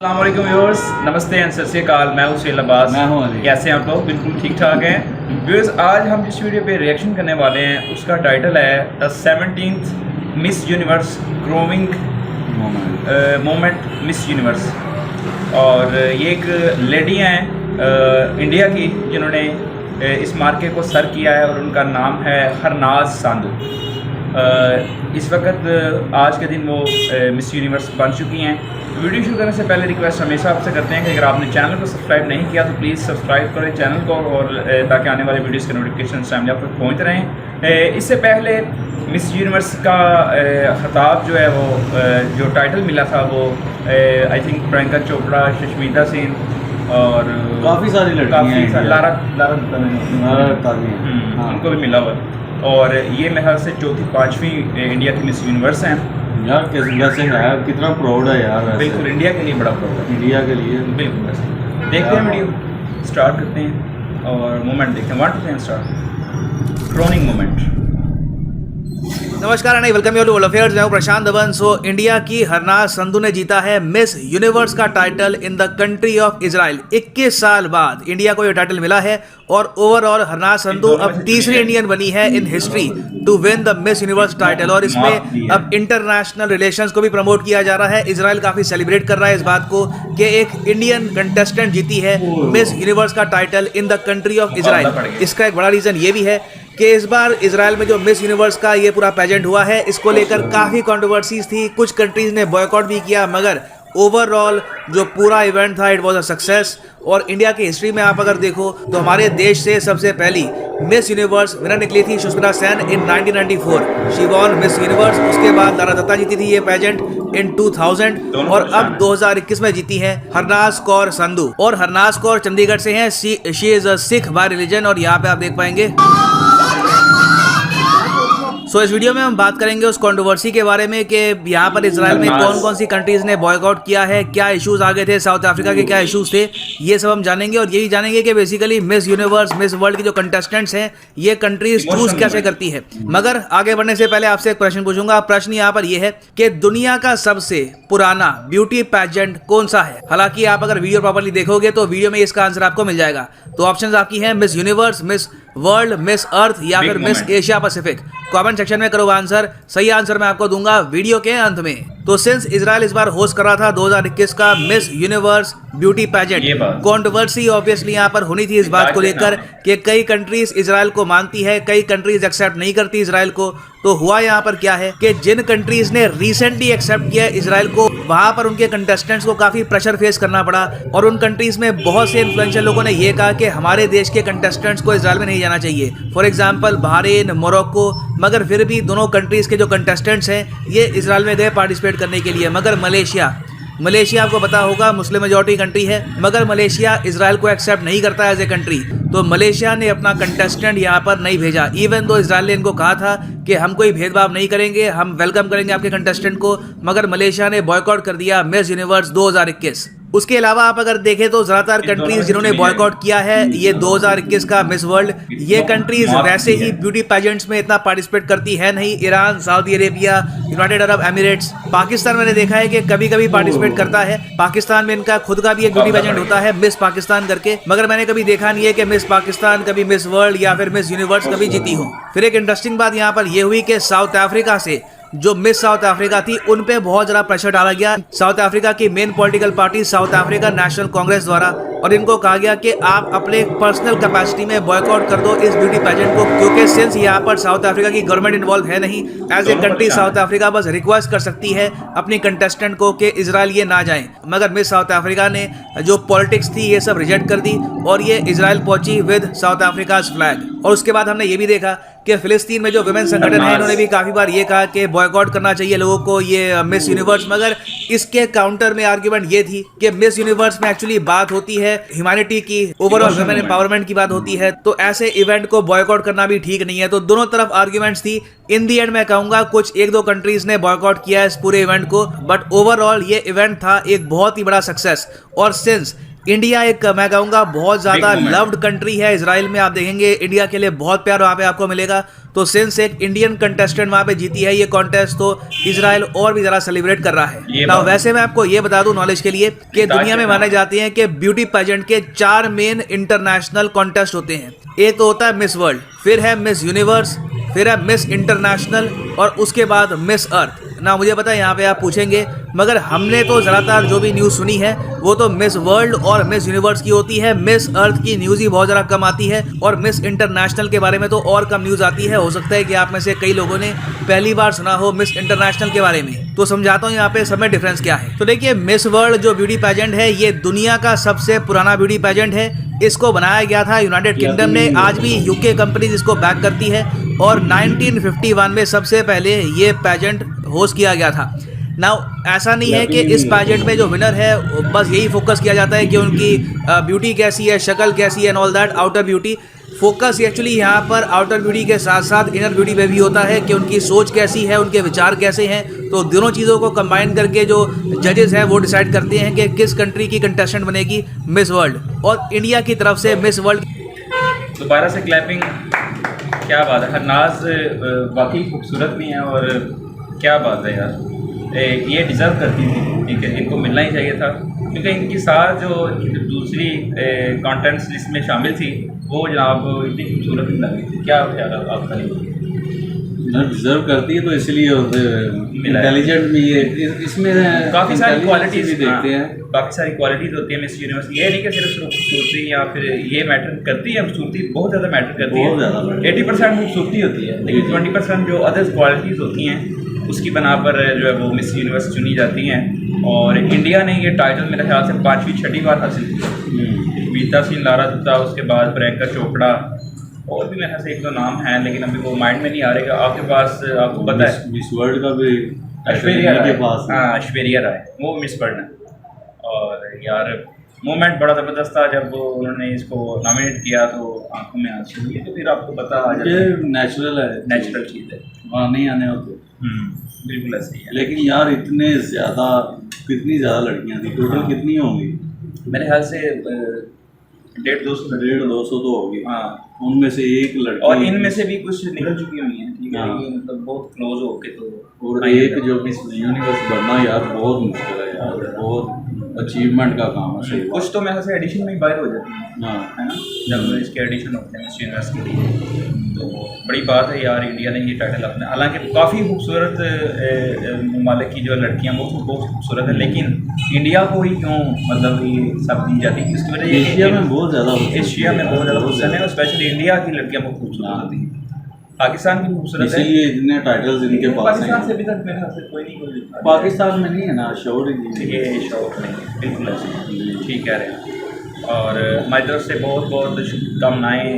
अस्सलाम वालेकुम व्यूअर्स, नमस्ते एंड सत श्री अकाल। मैं हूं सुहेल अब्बास। मैं हूं अली। कैसे हैं आप लोग? बिल्कुल ठीक ठाक हैं व्यूअर्स। आज हम जिस वीडियो पे रिएक्शन करने वाले हैं उसका टाइटल है the 17th miss universe growing moment miss universe. और ये एक लेडी हैं इंडिया की जिन्होंने इस मार्के को सर किया है और उनका नाम है हरनाज सांधू। इस वक्त आज के दिन वो मिस यूनिवर्स बन चुकी हैं। वीडियो शुरू करने से पहले रिक्वेस्ट हमेशा आपसे करते हैं कि अगर आपने चैनल को सब्सक्राइब नहीं किया तो प्लीज़ सब्सक्राइब करें चैनल को, और ताकि आने वाले वीडियोस के नोटिफिकेशन टाइमली आप तक पहुँच रहें। इससे पहले मिस यूनिवर्स का खिताब जो है वो जो टाइटल मिला था वो आई थिंक प्रियंका चोपड़ा, सुष्मिता सेन और काफ़ी सारी लड़कियां लारा उनको उनको भी मिला हुआ। और ये मेरे ख्याल से चौथी पाँचवीं इंडिया की मिस यूनिवर्स हैं यार। कैसे है, कितना प्राउड है यार। बिल्कुल इंडिया के लिए बड़ा प्राउड है, इंडिया के लिए बिल्कुल। वैसे देखते हैं, वीडियो स्टार्ट करते हैं और मोमेंट देखते हैं। 1 2 3 स्टार्ट। Crowning moment. नमस्कार, welcome you to world affairs. मैं हूं प्रशांत धवन। इंडिया की हरनाज संधू ने जीता है मिस यूनिवर्स का title in the country of Israel. 21 साल बाद इंडिया को यह टाइटल मिला है और ओवरऑल हरनाज संधू अब तीसरी इंडियन बनी है in history to win the Miss Universe title. और इसमें अब इंटरनेशनल रिलेशंस को भी प्रमोट किया जा रहा है। इजराइल काफी सेलिब्रेट कर रहा है इस बात को कि एक इंडियन कंटेस्टेंट जीती है मिस यूनिवर्स का title in the country of Israel. इसका एक बड़ा रीजन ये भी है कि इस बार इजराइल में जो मिस यूनिवर्स का ये पूरा पेजेंट हुआ है इसको लेकर काफ़ी कंट्रोवर्सीज थी। कुछ कंट्रीज ने बॉयकॉट भी किया, मगर ओवरऑल जो पूरा इवेंट था इट वाज अ सक्सेस। और इंडिया की हिस्ट्री में आप अगर देखो तो हमारे देश से सबसे पहली मिस यूनिवर्स विनर निकली थी सुष्मिता सेन इन 1994। She von miss universe. उसके बाद लारा दत्ता जीती थी ये पेजेंट इन 2000 और अब 2021 में जीती है हरनाज कौर संधू। और हरनाज कौर चंडीगढ़ से हैं। She is a Sikh bye religion. और यहाँ पे आप देख पाएंगे। इस वीडियो में हम बात करेंगे उस कंट्रोवर्सी के बारे में कि यहाँ पर इजराइल में कौन कौन सी कंट्रीज ने बॉयकॉट किया है, क्या इश्यूज आ गए थे, साउथ अफ्रीका के क्या इश्यूज थे, ये सब हम जानेंगे। और यही जानेंगे कि basically miss Universe Miss world की जो कंटेस्टेंट्स हैं ये कंट्रीज चूज कैसे करती है। मगर आगे बढ़ने से पहले आपसे एक प्रश्न पूछूंगा। प्रश्न यहाँ पर यह है कि दुनिया का सबसे पुराना ब्यूटी पैजेंट कौन सा है। हालांकि आप अगर वीडियो प्रॉपर्ली देखोगे तो वीडियो में इसका आंसर आपको मिल जाएगा। तो ऑप्शंस आपकी हैं Miss Universe, Miss World, Miss Earth या फिर Miss Asia Pacific. Comment section में करो आंसर। सही आंसर मैं आपको दूंगा वीडियो के अंत में। तो सिंस इजराइल इस बार होस्ट कर रहा था 2021 का miss universe beauty pageant, controversy obviously यहाँ पर होनी थी इस बात को लेकर कि कई कंट्रीज इजराइल को मानती है, कई कंट्रीज एक्सेप्ट नहीं करती इजराइल को। तो हुआ यहाँ पर क्या है कि जिन कंट्रीज ने रिसेंटली एक्सेप्ट किया इजराइल को वहां पर उनके कंटेस्टेंट्स को काफी प्रेशर फेस करना पड़ा। और उन कंट्रीज में बहुत से इन्फ्लुएंशियल लोगों ने यह कहा कि हमारे देश के कंटेस्टेंट्स को इजराइल में नहीं जाना चाहिए। For example Bahrain, Morocco. मगर फिर भी दोनों कंट्रीज के जो कंटेस्टेंट्स हैं ये इजराइल में गए पार्टिसिपेट करने के लिए। मगर मलेशिया आपको पता होगा मुस्लिम मेजॉरिटी कंट्री है, मगर मलेशिया इजराइल को एक्सेप्ट नहीं करता एज ए कंट्री। तो मलेशिया ने अपना कंटेस्टेंट यहाँ पर नहीं भेजा, इवन दो इजराइल ने इनको कहा था कि हम कोई भेदभाव नहीं करेंगे, हम वेलकम करेंगे आपके कंटेस्टेंट को। मगर मलेशिया ने बॉयकॉट कर दिया मिस यूनिवर्स 2021। उसके अलावा आप अगर देखें तो ज्यादातर कंट्रीज जिन्होंने बॉयकॉट किया है ये 2021 का मिस वर्ल्ड, ये कंट्रीज वैसे ही ब्यूटी पैजेंट्स में इतना पार्टिसिपेट करती है नहीं। Iran, Saudi Arabia, United Arab Emirates, Pakistan मैंने देखा है कि कभी कभी पार्टिसिपेट करता है। पाकिस्तान में इनका खुद का भी एक ब्यूटी पैजेंट होता है मिस पाकिस्तान करके, मगर मैंने कभी देखा नहीं है कि मिस पाकिस्तान कभी मिस वर्ल्ड या फिर मिस यूनिवर्स कभी जीती हो। फिर एक इंटरेस्टिंग बात यहाँ पर यह हुई कि साउथ अफ्रीका से जो मिस साउथ अफ्रीका थी उन पे बहुत ज्यादा प्रेशर डाला गया साउथ अफ्रीका की main political party south Africa national Congress द्वारा। और इनको कहा गया कि आप अपने पर्सनल कैपेसिटी में बॉयकॉट कर दो इस ब्यूटी पैजेंट को, क्योंकि सिंस यहाँ पर साउथ अफ्रीका की गवर्नमेंट इन्वॉल्व है नहीं। As a country South Africa बस रिक्वेस्ट कर सकती है अपनी कंटेस्टेंट को कि इजराइल ये ना जाएं। मगर मिस साउथ अफ्रीका ने जो पॉलिटिक्स थी ये सब रिजेक्ट कर दी और ये इजराइल पहुंची विद साउथ अफ्रीका फ्लैग। और उसके बाद हमने ये भी देखा कि फिलिस्तीन में जो विमेन संगठन है इन्होंने भी काफी बार ये कहा कि बॉयकॉट करना चाहिए लोगों को ये मिस यूनिवर्स। मगर इसके काउंटर में आर्ग्यूमेंट ये थी कि मिस यूनिवर्स में एक्चुअली बात होती है ह्यूमैनिटी की, ओवरऑल वुमेन एम्पावरमेंट की बात होती है। तो ऐसे इवेंट को बॉयकॉट करना भी ठीक नहीं है। तो दोनों तरफ आर्ग्यूमेंट्स थी। इन दी एंड मैं कहूंगा कुछ 1-2 कंट्रीज ने बॉयकॉट किया इस पूरे इवेंट को, बट ओवरऑल ये इवेंट था एक बहुत ही बड़ा सक्सेस। और सिंस इंडिया एक मैं कहूँगा बहुत ज़्यादा Big moment. लव्ड कंट्री है। इसराइल में आप देखेंगे इंडिया के लिए बहुत प्यार वहाँ पे आपको मिलेगा। तो सिंस एक इंडियन कंटेस्टेंट वहाँ पे जीती है ये कॉन्टेस्ट, तो इसराइल और भी ज़्यादा सेलिब्रेट कर रहा है। ये ना बात। वैसे मैं आपको ये बता दूं नॉलेज के लिए कि दुनिया में माने जाते हैं कि ब्यूटी पेजेंट के 4 मेन इंटरनेशनल कॉन्टेस्ट होते हैं। एक तो होता है मिस वर्ल्ड, फिर है मिस यूनिवर्स, फिर है मिस इंटरनेशनल और उसके बाद मिस अर्थ। ना मुझे पता है यहाँ पे आप पूछेंगे, मगर हमने तो ज़्यादातर जो भी न्यूज़ सुनी है वो तो मिस वर्ल्ड और मिस यूनिवर्स की होती है। मिस अर्थ की न्यूज़ ही बहुत ज़्यादा कम आती है और मिस इंटरनेशनल के बारे में तो और कम न्यूज़ आती है। हो सकता है कि आप में से कई लोगों ने पहली बार सुना हो मिस इंटरनेशनल के बारे में, तो समझाता हूँ यहाँ पे सब में डिफरेंस क्या है। तो देखिए, मिस वर्ल्ड जो ब्यूटी पेजेंट है ये दुनिया का सबसे पुराना ब्यूटी पेजेंट है। इसको बनाया गया था यूनाइटेड किंगडम ने, आज भी यूके कंपनीज इसको बैक करती है और 1951 में सबसे पहले ये पेजेंट होस्ट किया गया था। नाउ ऐसा नहीं है कि इस पेजेंट में जो विनर है बस यही फोकस किया जाता है कि उनकी ब्यूटी कैसी है, शक्ल कैसी है and all that, outer beauty. Focus actually यहाँ पर आउटर ब्यूटी के साथ साथ इनर ब्यूटी पे भी होता है कि उनकी सोच कैसी है, उनके विचार कैसे हैं। तो दोनों चीज़ों को कंबाइन करके जो जजेस हैं वो डिसाइड करते हैं कि किस कंट्री की कंटेस्टेंट बनेगी मिस वर्ल्ड। और इंडिया की तरफ से मिस वर्ल्ड दोबारा से क्लैपिंग, क्या बात है। हरनाज वाकई खूबसूरत भी हैं और क्या बात है यार, ये डिज़र्व करती थी, ठीक है, इनको मिलना ही चाहिए था क्योंकि इनकी साथ जो दूसरी कंटेंट्स लिस्ट में शामिल थी वो जनाब इतनी खूबसूरत नहीं लगी थी। क्या ख्याल है आपका? डिजर्व करती है तो इसलिए मिला है। इंटेलिजेंट भी है इसमें काफ़ी सारी intelligence क्वालिटीज़ भी देखते हैं। काफ़ी सारी क्वालिटीज़ होती है मिस यूनिवर्स। ये नहीं कि सिर्फ खूबसूरती या फिर ये मैटर करती है, खूबसूरती बहुत ज़्यादा मैटर करती बहुत ज़्यादा है। matter 80% खूबसूरती होती है, लेकिन 20% जो अदर्स क्वालिटीज़ होती हैं उसकी बना पर जो है वो मिस यूनिवर्स चुनी जाती हैं। और इंडिया ने ये टाइटल मेरे ख्याल से 5वीं-6वीं बार हासिल किया। मीता सिंह, लारा दत्ता, उसके बाद प्रियंका चोपड़ा और भी मेरे ख्याल से एक दो नाम हैं लेकिन अभी वो माइंड में नहीं आ रहेगा। आपके पास आपको पता है मिस वर्ल्ड का भी ऐश्वर्या के राय, पास है। हाँ ऐश्वर्या राय वो मिस वर्ल्ड है। और यार मोमेंट बड़ा ज़बरदस्त था जब उन्होंने इसको नॉमिनेट किया तो आंखों में आंसू हुए। तो फिर आपको पता आ जाता ये है नेचुरल है, नेचुरल चीज़ है। वहाँ नहीं आने होते। बिल्कुल ऐसे ही है। लेकिन यार इतने ज़्यादा, कितनी ज़्यादा लड़कियाँ थी टोटल? कितनी होंगी? मेरे ख्याल से 150-200 150-200 तो होगी। हाँ, उनमें से एक लड़की, और इनमें से भी कुछ निकल चुकी हुई हैं, ठीक है, हाँ। लेकिन मतलब बहुत क्लोज हो के तो और एक जो मिस यूनिवर्स बनना यार बहुत मुश्किल है यार, बहुत अचीवमेंट का काम है। सही बात। कुछ तो मेरे ख्याल से एडिशन में ही बाहर हो जाती हैं, हाँ, है ना, जब इसके एडिशन होते हैं मिस यूनिवर्स के लिए। तो बड़ी बात है यार, इंडिया ने ये टाइटल अपने, हालांकि काफ़ी खूबसूरत ममालिक की जो लड़कियां वो बहुत खूबसूरत है, लेकिन इंडिया को ही क्यों मतलब ये सब दी जाती है? इसकी वजह ये है एशिया कि में बहुत ज़्यादा, एशिया में बहुत ज़्यादा खूबसूरत है और स्पेशली इंडिया की लड़कियां बहुत खूबसूरत होती हैं। पाकिस्तान की भी खूबसूरत है, इसीलिए इतने टाइटल्स इनके पास पाकिस्तान से हैं। अभी तक मेरे ख्याल से कोई नहीं कोई पाकिस्तान में नहीं है ना शोर ही। ये शौक नहीं है, बिल्कुल ऐसे ठीक कह रहे हैं। और हमारी तरफ से बहुत बहुत शुभकामनाएँ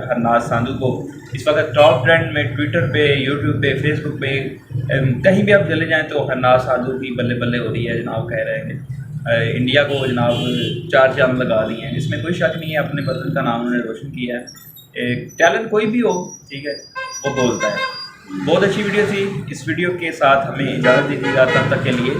हरनाज सांधू को। इस वक्त टॉप ट्रेंड में ट्विटर पे, यूट्यूब पे, फेसबुक पे, कहीं भी आप चले जाएं तो हरनाज सांधू की बल्ले बल्ले हो रही है जनाब। कह रहे हैं कि इंडिया को जनाब 4 चांद लगा दिए हैं, इसमें कोई शक नहीं है। अपने वतन का नाम उन्होंने रोशन किया है। टैलेंट कोई भी हो, ठीक है, वो बोलता है। बहुत अच्छी वीडियो थी। इस वीडियो के साथ हमें इजाज़त दीजिएगा, तब तक के लिए